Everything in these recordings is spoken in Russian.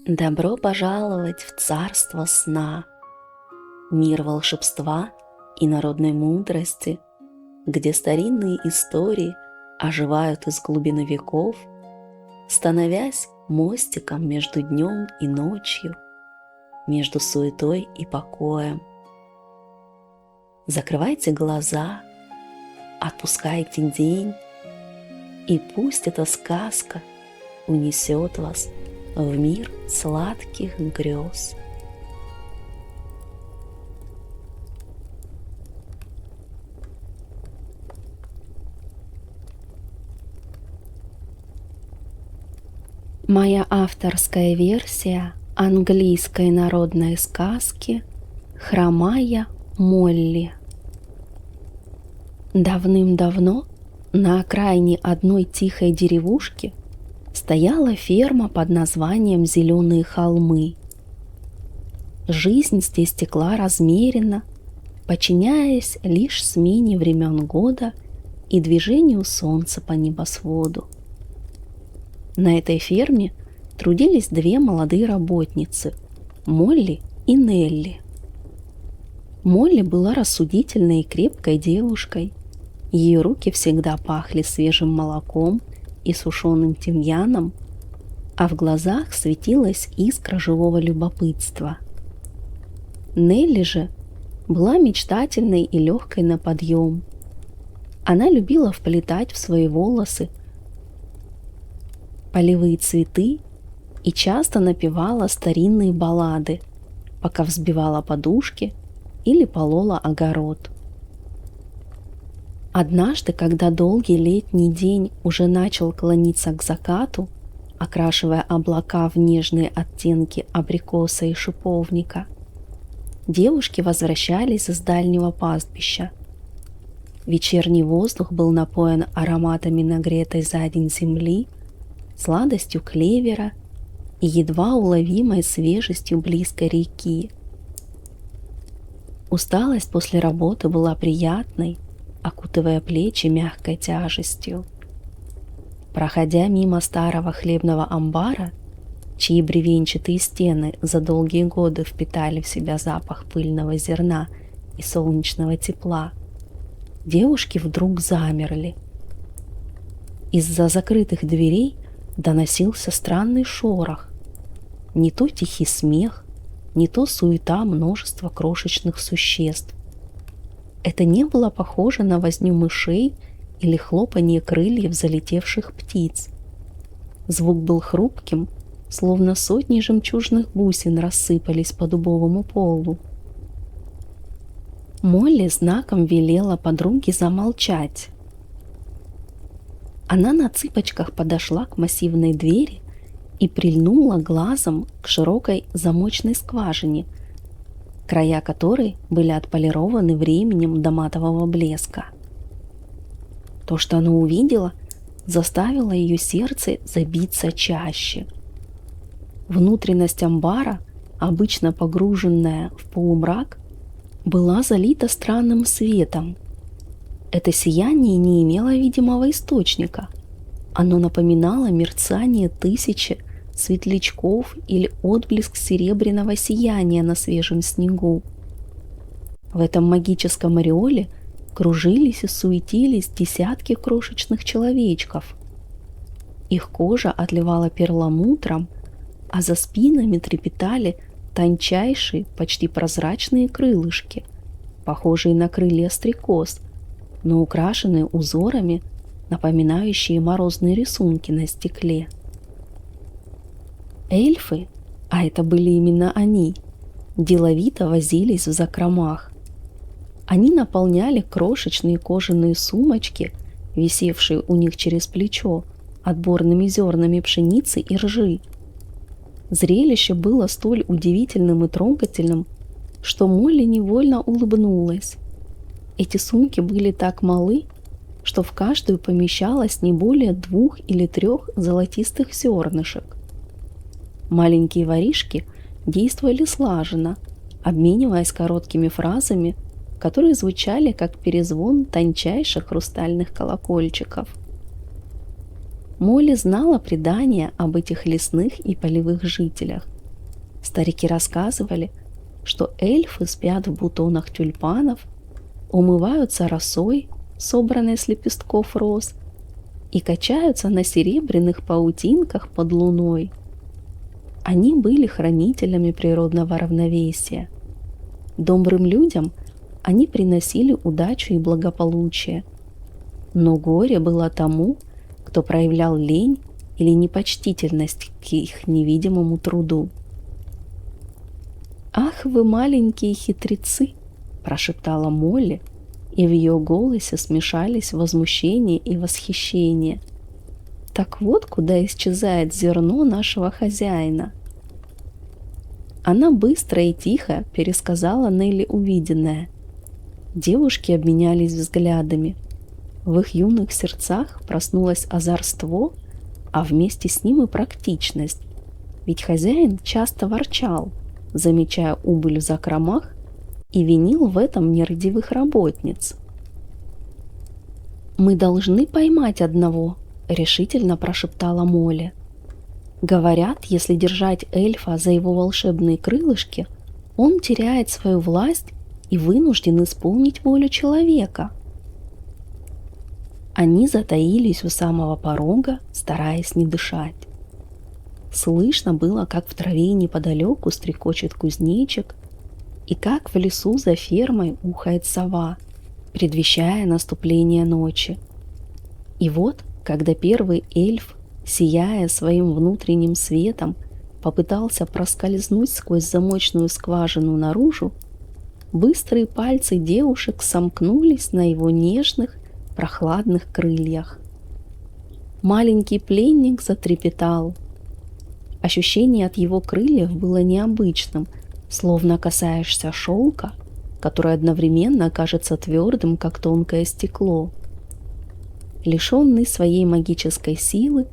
Добро пожаловать в царство сна, мир волшебства и народной мудрости, где старинные истории оживают из глубины веков, становясь мостиком между днем и ночью, между суетой и покоем. Закрывайте глаза, отпускайте день, и пусть эта сказка унесет вас в мир сладких грез. Моя авторская версия английской народной сказки «Хромая Молли». Давным-давно на окраине одной тихой деревушки стояла ферма под названием «Зеленые холмы». Жизнь здесь текла размеренно, подчиняясь лишь смене времен года и движению солнца по небосводу. На этой ферме трудились две молодые работницы – Молли и Нелли. Молли была рассудительной и крепкой девушкой. Ее руки всегда пахли свежим молоком и сушеным тимьяном, а в глазах светилась искра живого любопытства. Нелли же была мечтательной и легкой на подъем. Она любила вплетать в свои волосы полевые цветы и часто напевала старинные баллады, пока взбивала подушки или полола огород. Однажды, когда долгий летний день уже начал клониться к закату, окрашивая облака в нежные оттенки абрикоса и шиповника, девушки возвращались из дальнего пастбища. Вечерний воздух был напоен ароматами нагретой за день земли, сладостью клевера и едва уловимой свежестью близкой реки. Усталость после работы была приятной, окутывая плечи мягкой тяжестью. Проходя мимо старого хлебного амбара, чьи бревенчатые стены за долгие годы впитали в себя запах пыльного зерна и солнечного тепла, девушки вдруг замерли. Из-за закрытых дверей доносился странный шорох, не то тихий смех, не то суета множества крошечных существ. Это не было похоже на возню мышей или хлопанье крыльев залетевших птиц. Звук был хрупким, словно сотни жемчужных бусин рассыпались по дубовому полу. Молли знаком велела подруге замолчать. Она на цыпочках подошла к массивной двери и прильнула глазом к широкой замочной скважине, края которой были отполированы временем до матового блеска. То, что она увидела, заставило ее сердце забиться чаще. Внутренность амбара, обычно погруженная в полумрак, была залита странным светом. Это сияние не имело видимого источника. Оно напоминало мерцание тысячи светлячков или отблеск серебряного сияния на свежем снегу. В этом магическом ореоле кружились и суетились десятки крошечных человечков. Их кожа отливала перламутром, а за спинами трепетали тончайшие, почти прозрачные крылышки, похожие на крылья стрекоз, но украшенные узорами, напоминающие морозные рисунки на стекле. Эльфы, а это были именно они, деловито возились в закромах. Они наполняли крошечные кожаные сумочки, висевшие у них через плечо, отборными зернами пшеницы и ржи. Зрелище было столь удивительным и трогательным, что Молли невольно улыбнулась. Эти сумки были так малы, что в каждую помещалось не более 2 или 3 золотистых зернышек. Маленькие воришки действовали слаженно, обмениваясь короткими фразами, которые звучали как перезвон тончайших хрустальных колокольчиков. Молли знала предания об этих лесных и полевых жителях. Старики рассказывали, что эльфы спят в бутонах тюльпанов, умываются росой, собранной с лепестков роз, и качаются на серебряных паутинках под луной. Они были хранителями природного равновесия. Добрым людям они приносили удачу и благополучие. Но горе было тому, кто проявлял лень или непочтительность к их невидимому труду. «Ах, вы маленькие хитрецы!» – прошептала Молли, и в ее голосе смешались возмущение и восхищение. «Так вот, куда исчезает зерно нашего хозяина!» Она быстро и тихо пересказала Нелли увиденное. Девушки обменялись взглядами. В их юных сердцах проснулось озорство, а вместе с ним и практичность. Ведь хозяин часто ворчал, замечая убыль в закромах, и винил в этом нерадивых работниц. «Мы должны поймать одного», — решительно прошептала Молли. «Говорят, если держать эльфа за его волшебные крылышки, он теряет свою власть и вынужден исполнить волю человека». Они затаились у самого порога, стараясь не дышать. Слышно было, как в траве неподалеку стрекочет кузнечик, и как в лесу за фермой ухает сова, предвещая наступление ночи. И вот, когда первый эльф, сияя своим внутренним светом, попытался проскользнуть сквозь замочную скважину наружу, быстрые пальцы девушек сомкнулись на его нежных, прохладных крыльях. Маленький пленник затрепетал. Ощущение от его крыльев было необычным, словно касаешься шелка, который одновременно кажется твердым, как тонкое стекло. Лишенный своей магической силы,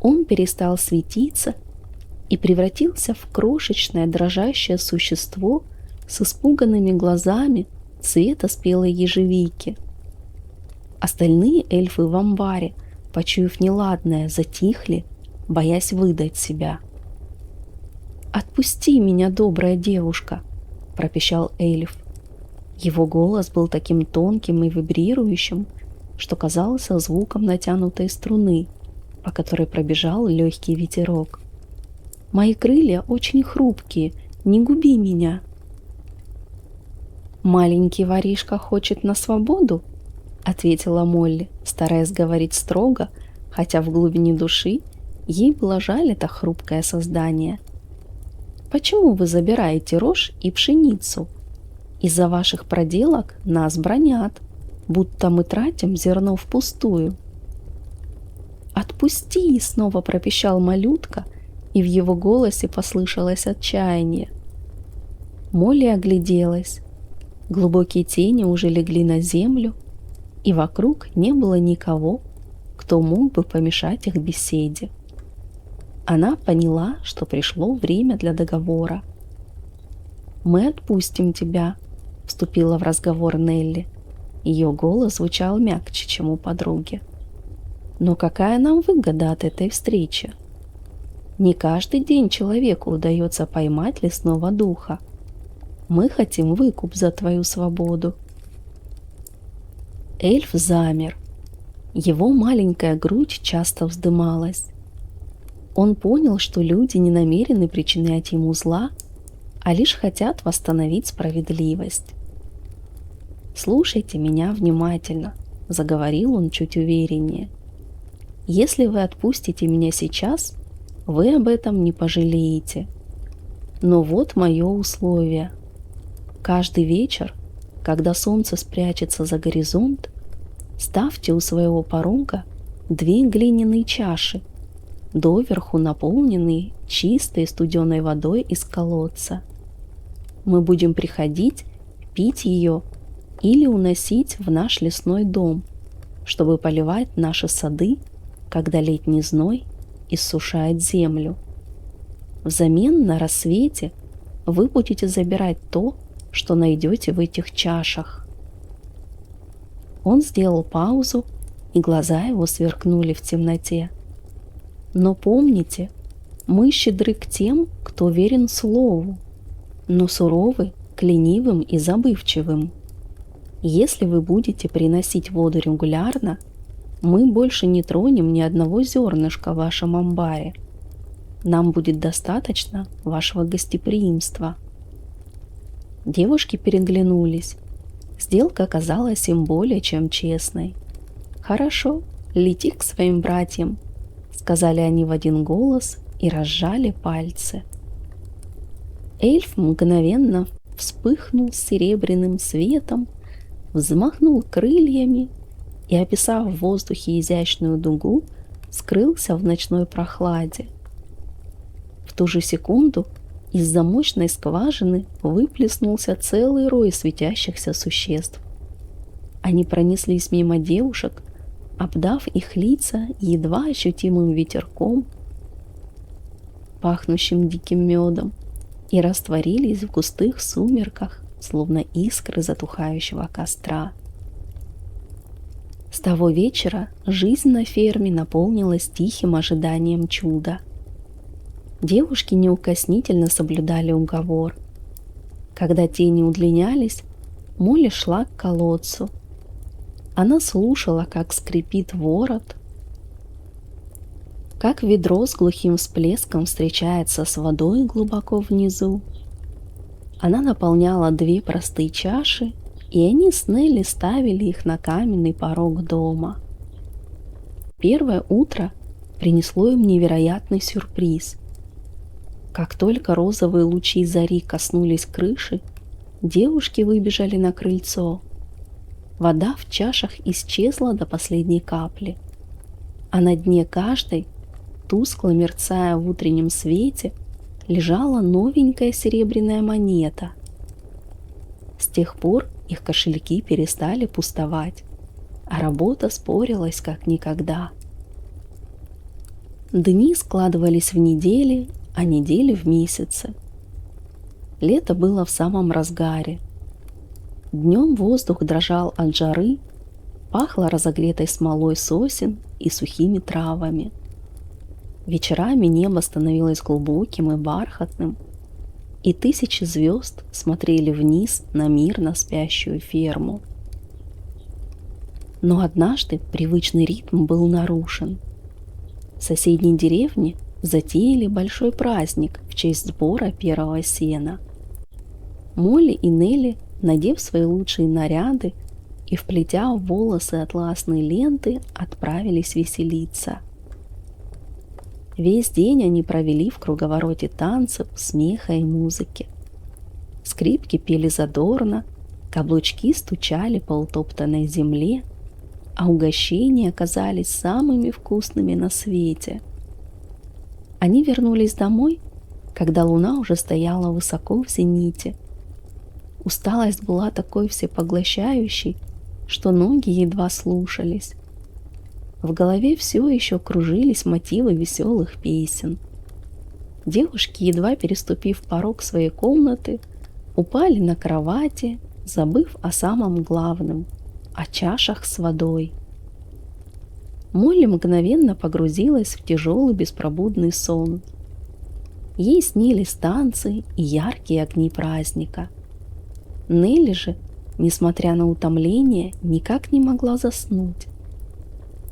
он перестал светиться и превратился в крошечное дрожащее существо с испуганными глазами цвета спелой ежевики. Остальные эльфы в амбаре, почуяв неладное, затихли, боясь выдать себя. «Отпусти меня, добрая девушка!» – пропищал эльф. Его голос был таким тонким и вибрирующим, что казался звуком натянутой струны, по которой пробежал легкий ветерок. «Мои крылья очень хрупкие, не губи меня!» «Маленький воришка хочет на свободу?» — ответила Молли, стараясь говорить строго, хотя в глубине души ей было жаль это хрупкое создание. «Почему вы забираете рожь и пшеницу? Из-за ваших проделок нас бранят, будто мы тратим зерно впустую». «Отпусти!» — снова пропищал малютка, и в его голосе послышалось отчаяние. Молли огляделась. Глубокие тени уже легли на землю, и вокруг не было никого, кто мог бы помешать их беседе. Она поняла, что пришло время для договора. «Мы отпустим тебя», — вступила в разговор Нелли. Ее голос звучал мягче, чем у подруги. «Но какая нам выгода от этой встречи? Не каждый день человеку удается поймать лесного духа. Мы хотим выкуп за твою свободу». Эльф замер. Его маленькая грудь часто вздымалась. Он понял, что люди не намерены причинять ему зла, а лишь хотят восстановить справедливость. «Слушайте меня внимательно», — заговорил он чуть увереннее. «Если вы отпустите меня сейчас, вы об этом не пожалеете. Но вот мое условие. Каждый вечер, когда солнце спрячется за горизонт, ставьте у своего порога 2 глиняные чаши, доверху наполненные чистой студеной водой из колодца. Мы будем приходить, пить ее или уносить в наш лесной дом, чтобы поливать наши сады, когда летний зной иссушает землю. Взамен на рассвете вы будете забирать то, что найдете в этих чашах». Он сделал паузу, и глаза его сверкнули в темноте. «Но помните, Мы щедры к тем, кто верен слову, но суровы к ленивым и забывчивым. Если вы будете приносить воду регулярно, мы больше не тронем ни одного зернышка в вашем амбаре. Нам будет достаточно вашего гостеприимства». Девушки переглянулись. Сделка казалась им более чем честной. «Хорошо, лети к своим братьям», — сказали они в один голос и разжали пальцы. Эльф мгновенно вспыхнул серебряным светом, взмахнул крыльями и, описав в воздухе изящную дугу, скрылся в ночной прохладе. В ту же секунду из замочной скважины выплеснулся целый рой светящихся существ. Они пронеслись мимо девушек, обдав их лица едва ощутимым ветерком, пахнущим диким медом, и растворились в густых сумерках, словно искры затухающего костра. С того вечера жизнь на ферме наполнилась тихим ожиданием чуда. Девушки неукоснительно соблюдали уговор. Когда тени удлинялись, Молли шла к колодцу. Она слушала, как скрипит ворот, как ведро с глухим всплеском встречается с водой глубоко внизу. Она наполняла 2 простые чаши, и они с Нелли ставили их на каменный порог дома. Первое утро принесло им невероятный сюрприз. Как только розовые лучи зари коснулись крыши, девушки выбежали на крыльцо. Вода в чашах исчезла до последней капли, а на дне каждой, тускло мерцая в утреннем свете, лежала новенькая серебряная монета. С тех пор их кошельки перестали пустовать, а работа спорилась как никогда. Дни складывались в недели, а недели в месяцы. Лето было в самом разгаре. Днем воздух дрожал от жары, пахло разогретой смолой сосен и сухими травами. Вечерами небо становилось глубоким и бархатным, и тысячи звезд смотрели вниз на мирно спящую ферму. Но однажды привычный ритм был нарушен. В соседней деревне затеяли большой праздник в честь сбора первого сена. Молли и Нелли, надев свои лучшие наряды и вплетя в волосы атласные ленты, отправились веселиться. Весь день они провели в круговороте танцев, смеха и музыки. Скрипки пели задорно, каблучки стучали по утоптанной земле, а угощения оказались самыми вкусными на свете. Они вернулись домой, когда луна уже стояла высоко в зените. Усталость была такой всепоглощающей, что ноги едва слушались. В голове все еще кружились мотивы веселых песен. Девушки, едва переступив порог своей комнаты, упали на кровати, забыв о самом главном — о чашах с водой. Молли мгновенно погрузилась в тяжелый беспробудный сон. Ей снились танцы и яркие огни праздника. Нелли же, несмотря на утомление, никак не могла заснуть.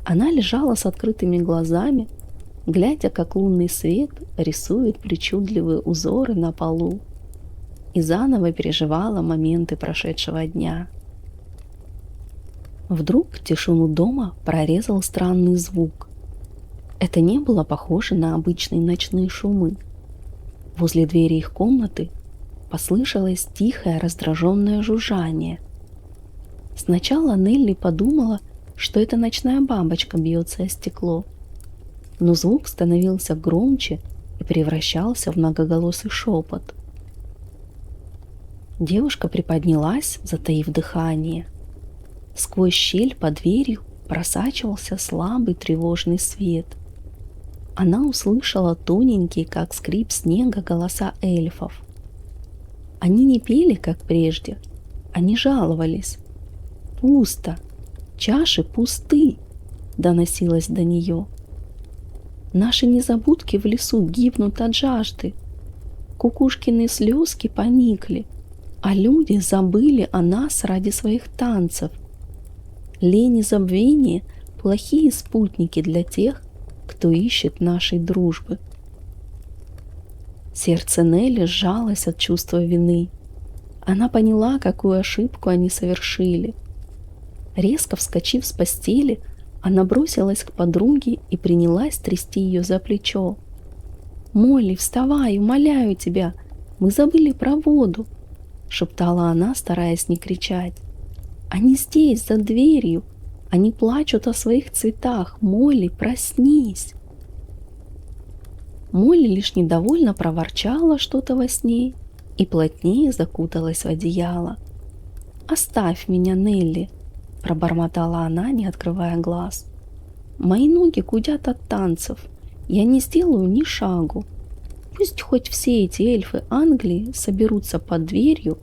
Она лежала с открытыми глазами, глядя, как лунный свет рисует причудливые узоры на полу, и заново переживала моменты прошедшего дня. Вдруг тишину дома прорезал странный звук. Это не было похоже на обычные ночные шумы. Возле двери их комнаты послышалось тихое раздраженное жужжание. Сначала Нелли подумала, что это ночная бабочка бьется о стекло, но звук становился громче и превращался в многоголосый шепот. Девушка приподнялась, затаив дыхание. Сквозь щель под дверью просачивался слабый тревожный свет. Она услышала тоненькие, как скрип снега, голоса эльфов. Они не пели, как прежде, они жаловались. «Пусто! Чаши пусты!» — доносилось до нее. Наши незабудки в лесу гибнут от жажды. Кукушкины слезки поникли, а люди забыли о нас ради своих танцев. Лень и забвение – плохие спутники для тех, кто ищет нашей дружбы. Сердце Нелли сжалось от чувства вины. Она поняла, какую ошибку они совершили. Резко вскочив с постели, она бросилась к подруге и принялась трясти ее за плечо. «Молли, вставай, умоляю тебя, мы забыли про воду», — шептала она, стараясь не кричать. «Они здесь, за дверью, они плачут о своих цветах. Молли, проснись!» Молли лишь недовольно проворчала что-то во сне и плотнее закуталась в одеяло. «Оставь меня, Нелли», — пробормотала она, не открывая глаз. «Мои ноги гудят от танцев, я не сделаю ни шагу. Пусть хоть все эти эльфы Англии соберутся под дверью,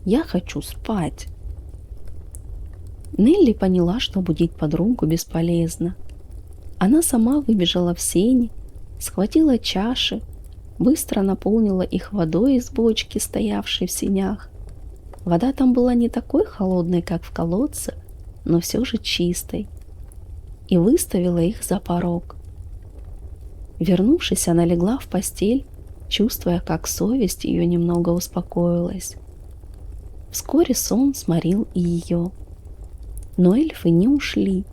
я хочу спать». Нелли поняла, что будить подругу бесполезно. Она сама выбежала в сени, схватила чаши, быстро наполнила их водой из бочки, стоявшей в сенях. Вода там была не такой холодной, как в колодце, но все же чистой, и выставила их за порог. Вернувшись, она легла в постель, чувствуя, как совесть ее немного успокоилась. Вскоре сон сморил и ее. Но эльфы не ушли.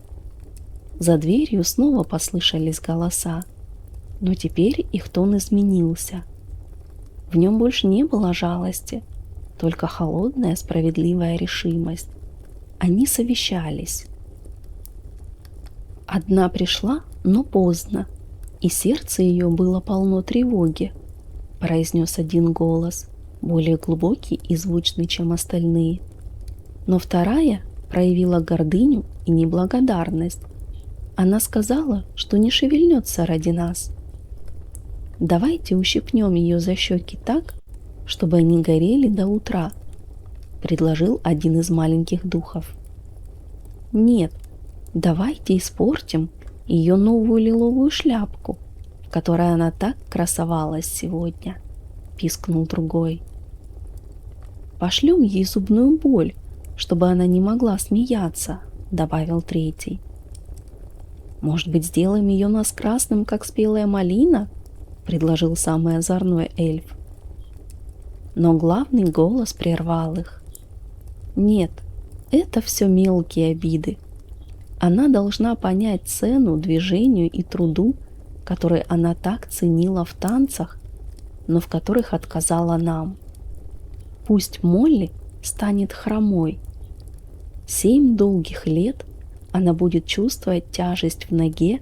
За дверью снова послышались голоса, но теперь их тон изменился. В нем больше не было жалости, только холодная справедливая решимость. Они совещались. Одна пришла, но поздно, и сердце ее было полно тревоги, произнес один голос, более глубокий и звучный, чем остальные. Но вторая проявила гордыню и неблагодарность. Она сказала, что не шевельнется ради нас. «Давайте ущипнем ее за щеки так, чтобы они горели до утра», — предложил один из маленьких духов. «Нет, давайте испортим ее новую лиловую шляпку, в которой она так красовалась сегодня», — пискнул другой. «Пошлем ей зубную боль, чтобы она не могла смеяться», — добавил третий. «Может быть, сделаем ее нос красным, как спелая малина?» — предложил самый озорной эльф. Но главный голос прервал их. «Нет, это все мелкие обиды. Она должна понять цену движению и труду, которые она так ценила в танцах, но в которых отказала нам. Пусть Молли станет хромой. 7 долгих лет она будет чувствовать тяжесть в ноге,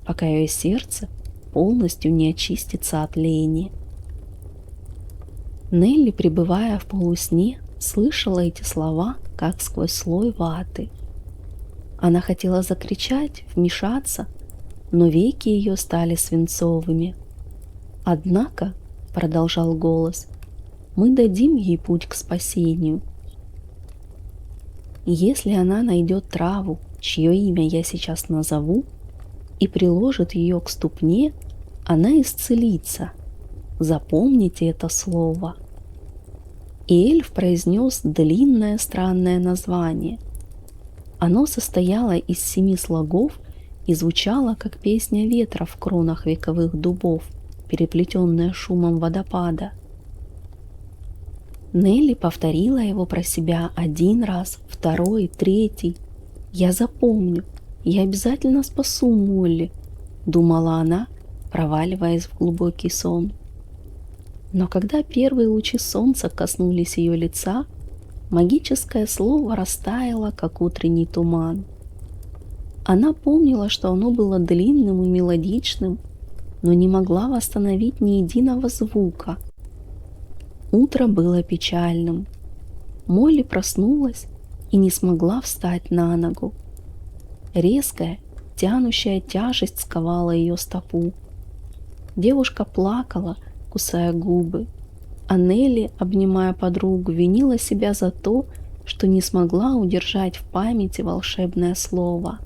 пока ее сердце полностью не очистится от лени». Нелли, пребывая в полусне, слышала эти слова, как сквозь слой ваты. Она хотела закричать, вмешаться, но веки ее стали свинцовыми. «Однако, — продолжал голос, — мы дадим ей путь к спасению. Если она найдет траву, чье имя я сейчас назову, и приложит ее к ступне, она исцелится. Запомните это слово». И эльф произнес длинное странное название. Оно состояло из 7 слогов и звучало, как песня ветра в кронах вековых дубов, переплетенная шумом водопада. Нелли повторила его про себя 1 раз, 2, 3. «Я запомню, я обязательно спасу Молли», — думала она, проваливаясь в глубокий сон. Но когда первые лучи солнца коснулись ее лица, магическое слово растаяло, как утренний туман. Она помнила, что оно было длинным и мелодичным, но не могла восстановить ни единого звука. Утро было печальным. Молли проснулась и не смогла встать на ногу. Резкая, тянущая тяжесть сковала ее стопу. Девушка плакала, кусая губы, а Нелли, обнимая подругу, винила себя за то, что не смогла удержать в памяти волшебное слово.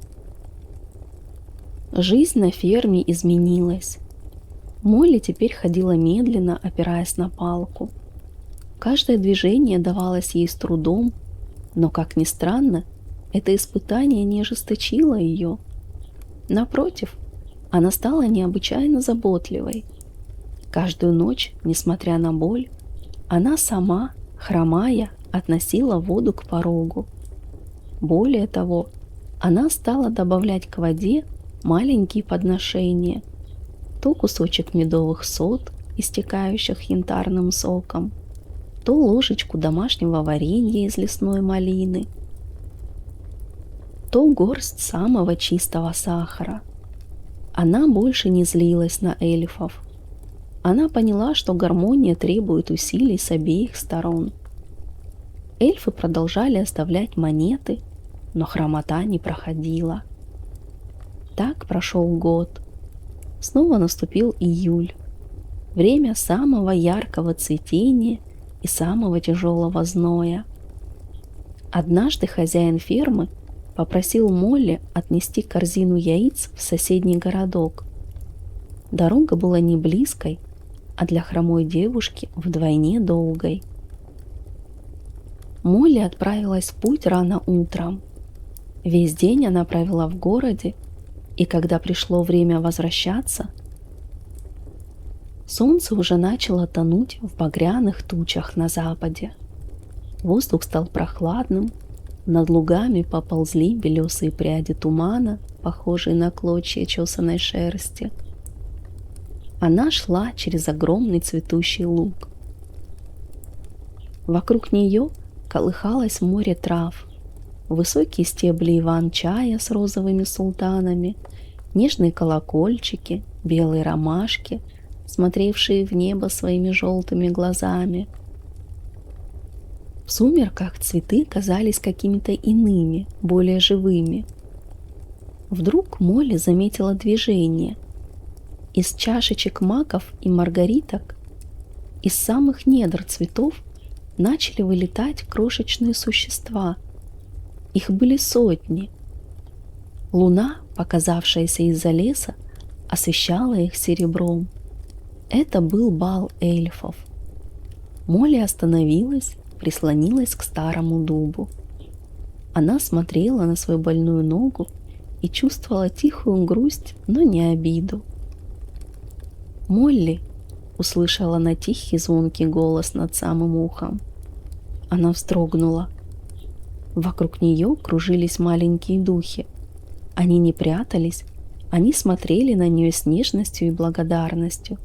Жизнь на ферме изменилась. Молли теперь ходила медленно, опираясь на палку. Каждое движение давалось ей с трудом, но, как ни странно, это испытание не ожесточило ее. Напротив, она стала необычайно заботливой. Каждую ночь, несмотря на боль, она сама, хромая, относила воду к порогу. Более того, она стала добавлять к воде маленькие подношения, то кусочек медовых сот, истекающих янтарным соком, то ложечку домашнего варенья из лесной малины, то горсть самого чистого сахара. Она больше не злилась на эльфов. Она поняла, что гармония требует усилий с обеих сторон. Эльфы продолжали оставлять монеты, но хромота не проходила. Так прошел год. Снова наступил июль. Время самого яркого цветения и самого тяжелого зноя. Однажды хозяин фермы попросил Молли отнести корзину яиц в соседний городок. Дорога была не близкой, а для хромой девушки вдвойне долгой. Молли отправилась в путь рано утром. Весь день она провела в городе, и когда пришло время возвращаться, солнце уже начало тонуть в багряных тучах на западе. Воздух стал прохладным, над лугами поползли белесые пряди тумана, похожие на клочья чесаной шерсти. Она шла через огромный цветущий луг. Вокруг нее колыхалось море трав, высокие стебли иван-чая с розовыми султанами, нежные колокольчики, белые ромашки, смотревшие в небо своими желтыми глазами. В сумерках цветы казались какими-то иными, более живыми. Вдруг Молли заметила движение. Из чашечек маков и маргариток, из самых недр цветов начали вылетать крошечные существа. Их были сотни. Луна, показавшаяся из-за леса, освещала их серебром. Это был бал эльфов. Молли остановилась, прислонилась к старому дубу. Она смотрела на свою больную ногу и чувствовала тихую грусть, но не обиду. «Молли!» — услышала она тихий звонкий голос над самым ухом. Она вздрогнула. Вокруг нее кружились маленькие духи. Они не прятались, они смотрели на нее с нежностью и благодарностью.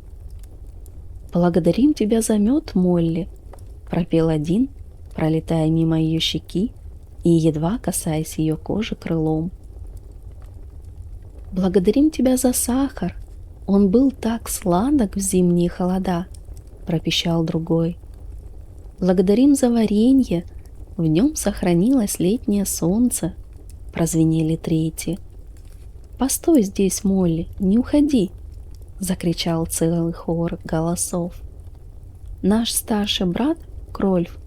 «Благодарим тебя за мед, Молли!» — пропел один, пролетая мимо ее щеки и едва касаясь ее кожи крылом. «Благодарим тебя за сахар! Он был так сладок в зимние холода!» — пропищал другой. «Благодарим за варенье! В нем сохранилось летнее солнце!» — прозвенели третьи. «Постой здесь, Молли, не уходи!» — закричал целый хор голосов. «Наш старший брат, Крольф,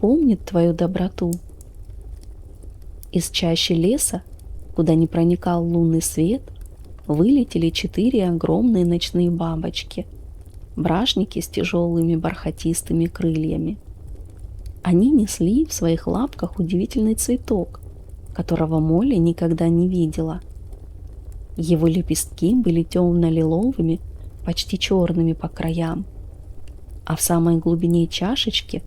помнит твою доброту». Из чащи леса, куда не проникал лунный свет, вылетели 4 огромные ночные бабочки, бражники с тяжелыми бархатистыми крыльями. Они несли в своих лапках удивительный цветок, которого Молли никогда не видела. Его лепестки были темно-лиловыми, почти черными по краям, а в самой глубине чашечки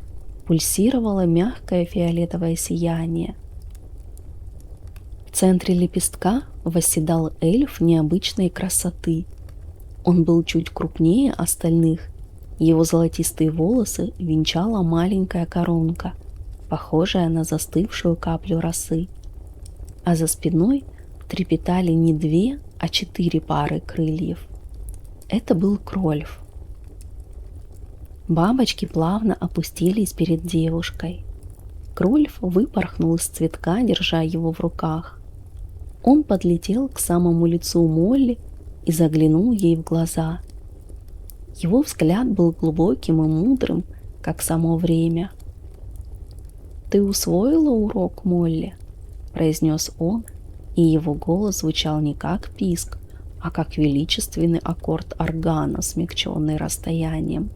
пульсировало мягкое фиолетовое сияние. В центре лепестка восседал эльф необычной красоты. Он был чуть крупнее остальных. Его золотистые волосы венчала маленькая коронка, похожая на застывшую каплю росы. А за спиной трепетали не 2, а 4 пары крыльев. Это был Крольф. Бабочки плавно опустились перед девушкой. Крольф выпорхнул из цветка, держа его в руках. Он подлетел к самому лицу Молли и заглянул ей в глаза. Его взгляд был глубоким и мудрым, как само время. «Ты усвоила урок, Молли?» — произнес он, и его голос звучал не как писк, а как величественный аккорд органа, смягченный расстоянием.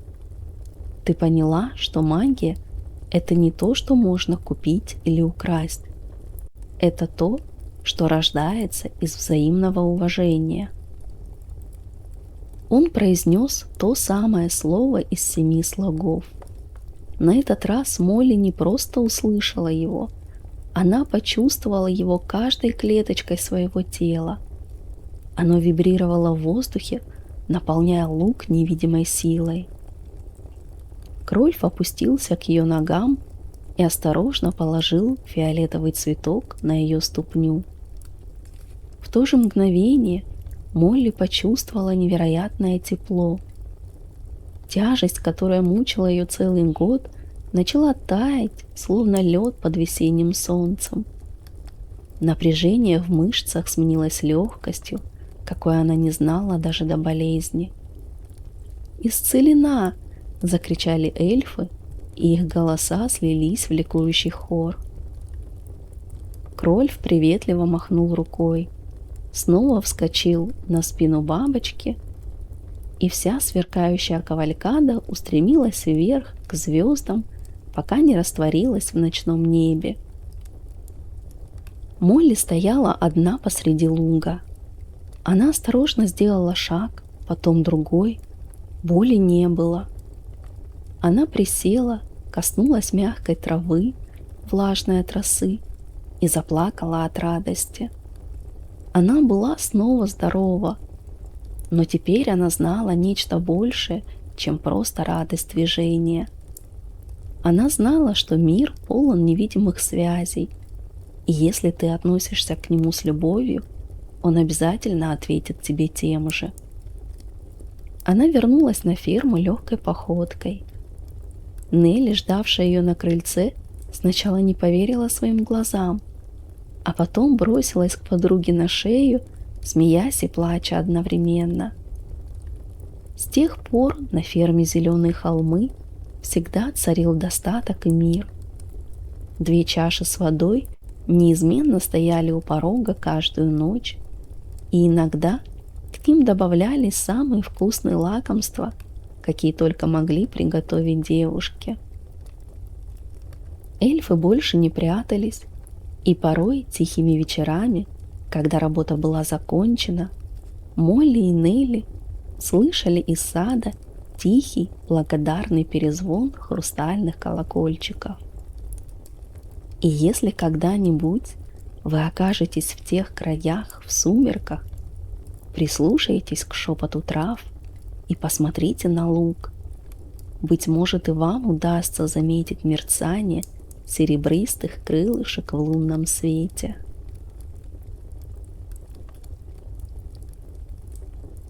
Ты поняла, что магия – это не то, что можно купить или украсть. Это то, что рождается из взаимного уважения. Он произнес то самое слово из 7 слогов. На этот раз Молли не просто услышала его, она почувствовала его каждой клеточкой своего тела. Оно вибрировало в воздухе, наполняя луг невидимой силой. Крольф опустился к ее ногам и осторожно положил фиолетовый цветок на ее ступню. В то же мгновение Молли почувствовала невероятное тепло. Тяжесть, которая мучила ее целый год, начала таять, словно лед под весенним солнцем. Напряжение в мышцах сменилось легкостью, какой она не знала даже до болезни. «Исцелена!» — закричали эльфы, и их голоса слились в ликующий хор. Крольф приветливо махнул рукой, снова вскочил на спину бабочки, и вся сверкающая кавалькада устремилась вверх к звездам, пока не растворилась в ночном небе. Молли стояла одна посреди луга. Она осторожно сделала шаг, потом другой. Боли не было. Она присела, коснулась мягкой травы, влажной от росы, и заплакала от радости. Она была снова здорова, но теперь она знала нечто большее, чем просто радость движения. Она знала, что мир полон невидимых связей, и если ты относишься к нему с любовью, он обязательно ответит тебе тем же. Она вернулась на ферму легкой походкой. Нелли, ждавшая ее на крыльце, сначала не поверила своим глазам, а потом бросилась к подруге на шею, смеясь и плача одновременно. С тех пор на ферме «Зеленые холмы» всегда царил достаток и мир. 2 чаши с водой неизменно стояли у порога каждую ночь, и иногда к ним добавлялись самые вкусные лакомства, какие только могли приготовить девушки. Эльфы больше не прятались, и порой тихими вечерами, когда работа была закончена, Молли и Нелли слышали из сада тихий, благодарный перезвон хрустальных колокольчиков. И если когда-нибудь вы окажетесь в тех краях в сумерках, прислушайтесь к шепоту трав и посмотрите на луг. Быть может, и вам удастся заметить мерцание серебристых крылышек в лунном свете.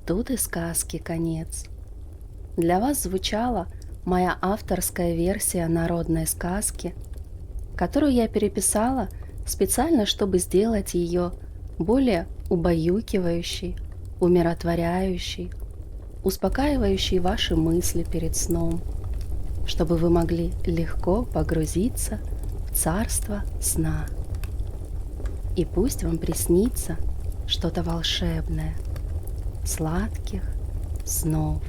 Тут и сказки конец. Для вас звучала моя авторская версия народной сказки, которую я переписала специально, чтобы сделать ее более убаюкивающей, умиротворяющей, успокаивающей ваши мысли перед сном, чтобы вы могли легко погрузиться в царство сна. И пусть вам приснится что-то волшебное, сладких снов.